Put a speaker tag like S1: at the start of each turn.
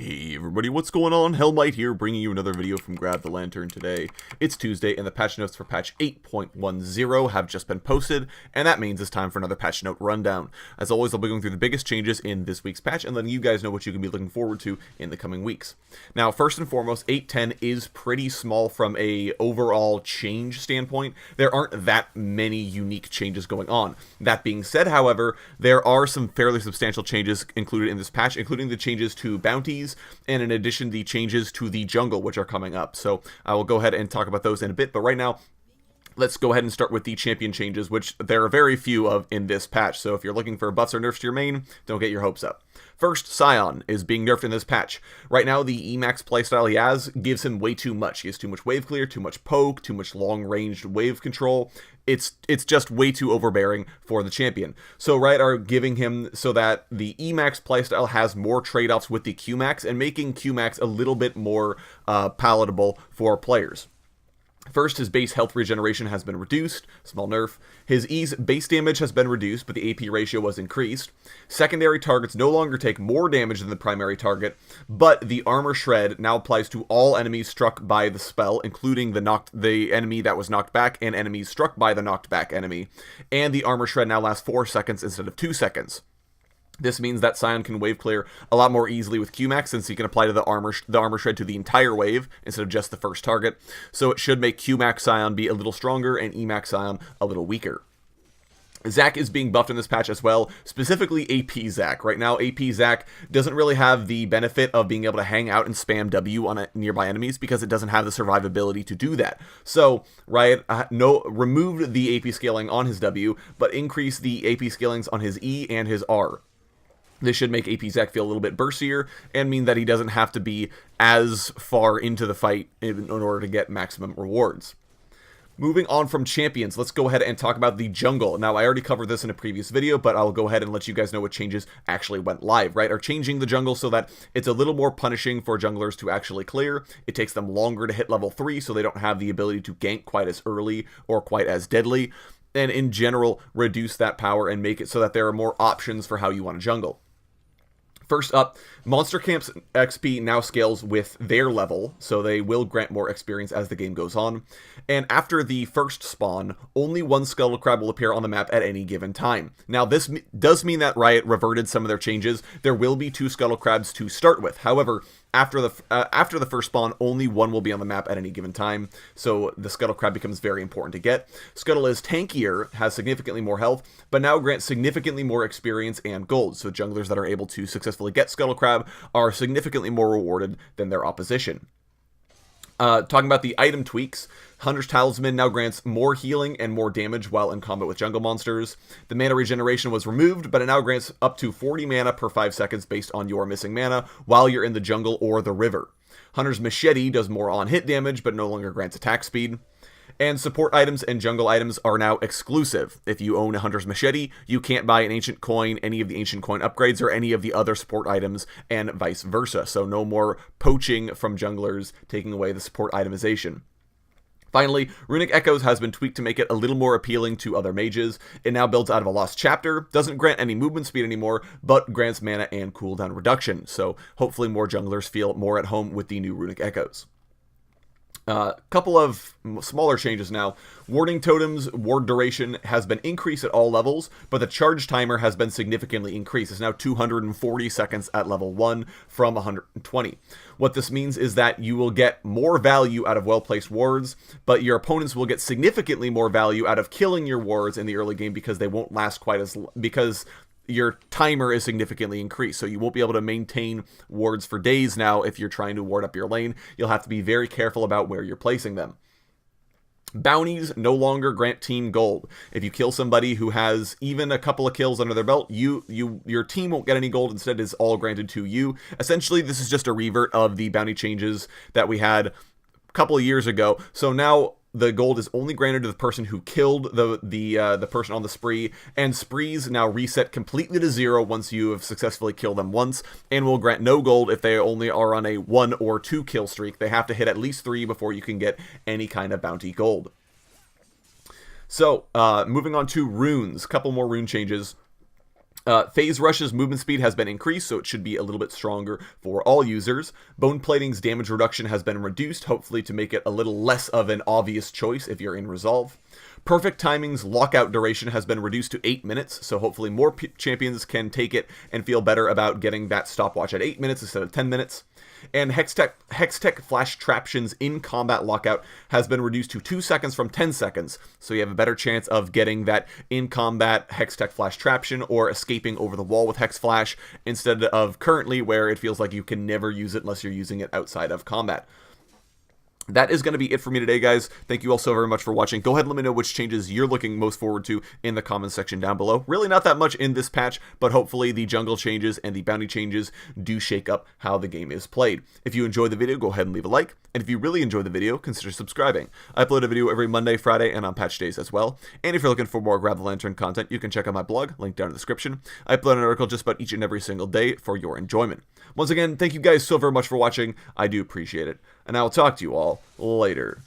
S1: Hey everybody, what's going on? Hellmite here, bringing you another video from Grab the Lantern today. It's Tuesday, and the patch notes for patch 8.10 have just been posted, and that means it's time for another patch note rundown. As always, I'll be going through the biggest changes in this week's patch, and letting you guys know what you can be looking forward to in the coming weeks. Now, first and foremost, 8.10 is pretty small from a overall change standpoint. There aren't that many unique changes going on. That being said, however, there are some fairly substantial changes included in this patch, including the changes to bounties, and in addition the changes to the jungle, which are coming up. So I will go ahead and talk about those in a bit, but right now let's go ahead and start with the champion changes, which there are very few of in this patch. So if you're looking for buffs or nerfs to your main, don't get your hopes up. First, Scion is being nerfed in this patch. Right now, the Emax playstyle he has gives him way too much. He has too much wave clear, too much poke, too much long-ranged wave control. It's just way too overbearing for the champion. So Riot are giving him so that the Emax playstyle has more trade-offs with the Qmax and making Qmax a little bit more palatable for players. First, his base health regeneration has been reduced, small nerf. His E's base damage has been reduced, but the AP ratio was increased. Secondary targets no longer take more damage than the primary target, but the armor shred now applies to all enemies struck by the spell, including the enemy that was knocked back and enemies struck by the knocked back enemy. And the armor shred now lasts 4 seconds instead of 2 seconds. This means that Scion can wave clear a lot more easily with Qmax, since he can apply to the armor shred to the entire wave instead of just the first target. So it should make Qmax Scion be a little stronger and Emax Scion a little weaker. Zac is being buffed in this patch as well, specifically AP Zac. Right now, AP Zac doesn't really have the benefit of being able to hang out and spam W on nearby enemies because it doesn't have the survivability to do that. So, Riot removed the AP scaling on his W, but increased the AP scalings on his E and his R. This should make AP Zac feel a little bit burstier and mean that he doesn't have to be as far into the fight in order to get maximum rewards. Moving on from champions, let's go ahead and talk about the jungle. Now, I already covered this in a previous video, but I'll go ahead and let you guys know what changes actually went live, right? Are changing the jungle so that it's a little more punishing for junglers to actually clear. It takes them longer to hit level 3, so they don't have the ability to gank quite as early or quite as deadly. And in general, reduce that power and make it so that there are more options for how you want to jungle. First up, Monster Camp's XP now scales with their level, so they will grant more experience as the game goes on. And after the first spawn, only one Scuttle Crab will appear on the map at any given time. Now, this does mean that Riot reverted some of their changes. There will be 2 Scuttle Crabs to start with. However, after the first spawn, only one will be on the map at any given time, so the Scuttle Crab becomes very important to get. Scuttle is tankier, has significantly more health, but now grants significantly more experience and gold, so junglers that are able to successfully get Scuttle Crab are significantly more rewarded than their opposition. Talking about the item tweaks, Hunter's Talisman now grants more healing and more damage while in combat with jungle monsters. The mana regeneration was removed, but it now grants up to 40 mana per 5 seconds based on your missing mana while you're in the jungle or the river. Hunter's Machete does more on-hit damage, but no longer grants attack speed. And support items and jungle items are now exclusive. If you own a Hunter's Machete, you can't buy an Ancient Coin, any of the Ancient Coin upgrades, or any of the other support items, and vice versa. So no more poaching from junglers, taking away the support itemization. Finally, Runic Echoes has been tweaked to make it a little more appealing to other mages. It now builds out of a Lost Chapter, doesn't grant any movement speed anymore, but grants mana and cooldown reduction. So hopefully more junglers feel more at home with the new Runic Echoes. Couple of smaller changes now. Warding Totem's ward duration has been increased at all levels, but the charge timer has been significantly increased. It's now 240 seconds at level 1 from 120. What this means is that you will get more value out of well-placed wards, but your opponents will get significantly more value out of killing your wards in the early game because they won't last quite as because your timer is significantly increased, so you won't be able to maintain wards for days now if you're trying to ward up your lane. You'll have to be very careful about where you're placing them. Bounties no longer grant team gold. If you kill somebody who has even a couple of kills under their belt, your team won't get any gold. Instead, it's all granted to you. Essentially, this is just a revert of the bounty changes that we had a couple of years ago. So now the gold is only granted to the person who killed the person on the spree, and sprees now reset completely to 0 once you have successfully killed them once, and will grant no gold if they only are on a 1 or 2 kill streak. They have to hit at least 3 before you can get any kind of bounty gold. So, moving on to runes, couple more rune changes. Phase Rush's movement speed has been increased, so it should be a little bit stronger for all users. Bone Plating's damage reduction has been reduced, hopefully to make it a little less of an obvious choice if you're in Resolve. Perfect Timing's lockout duration has been reduced to 8 minutes, so hopefully more champions can take it and feel better about getting that stopwatch at 8 minutes instead of 10 minutes. And Hextech Flash Traption's in-combat lockout has been reduced to 2 seconds from 10 seconds, so you have a better chance of getting that in-combat Hextech Flash Traption or escaping over the wall with Hex Flash, instead of currently where it feels like you can never use it unless you're using it outside of combat. That is going to be it for me today, guys. Thank you all so very much for watching. Go ahead and let me know which changes you're looking most forward to in the comments section down below. Really not that much in this patch, but hopefully the jungle changes and the bounty changes do shake up how the game is played. If you enjoyed the video, go ahead and leave a like. And if you really enjoyed the video, consider subscribing. I upload a video every Monday, Friday, and on patch days as well. And if you're looking for more Grab the Lantern content, you can check out my blog, link down in the description. I upload an article just about each and every single day for your enjoyment. Once again, thank you guys so very much for watching. I do appreciate it. And I will talk to you all later.